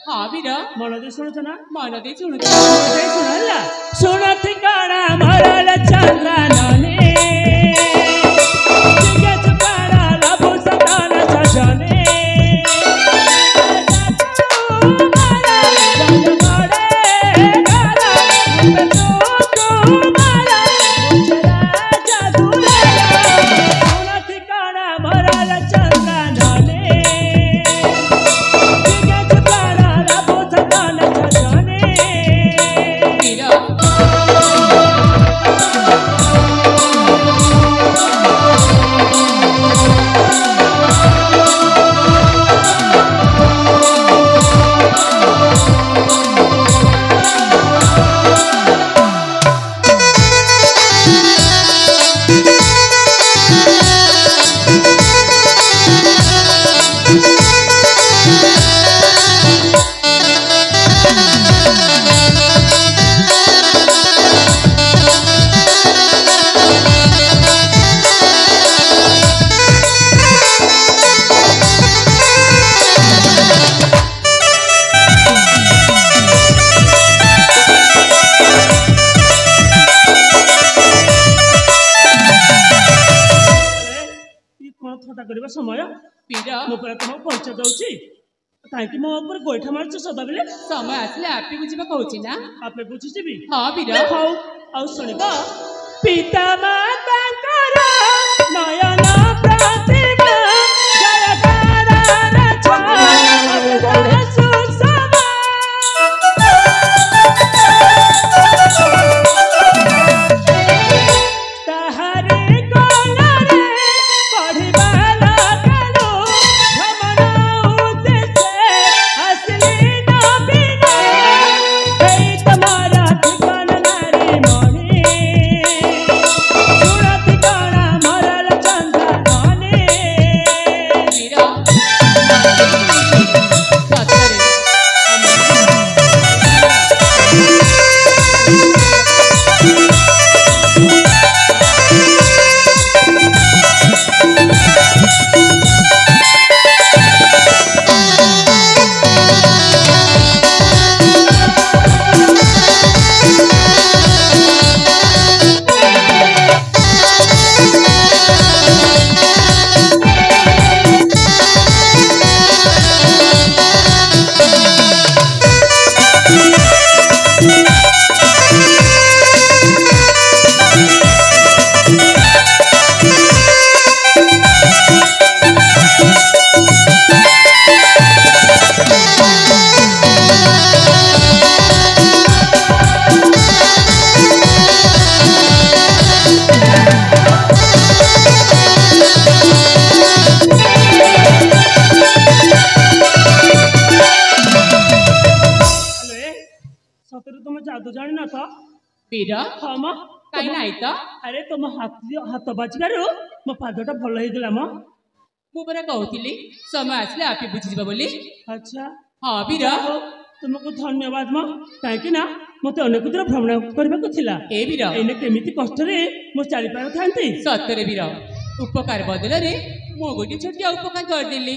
हाँ वीर मन दे शुणुच ना मन दे शुणु शुणला शुण ठिकाना मरल चंद्रा नने समय मो पर तुम परिचय दौची कहीं मो ऊपर गोईठा मार्च सदा बेले समय आसले आपे बुझा कहूँ ना आपे बुझीजी हाँ वीर हौ आ शुण पिता माता नयन प्रतिमा जादू जानी ना था वीर हाँ म कहीं नहीं तो अरे तुम हाथ बाजबार मो पादटा भल होगा म मु परा कहूली समय आसले आपे बुझीजा बोली अच्छा हाँ वीर तुमको धन्यवाद म कहीं ना मत अनेक दूर भ्रमण करने वीर एने केमिति कष्ट मो चली पार था सतरे वीर उपकार बदल रे मो गोटे छोटिया उपकार करदेली।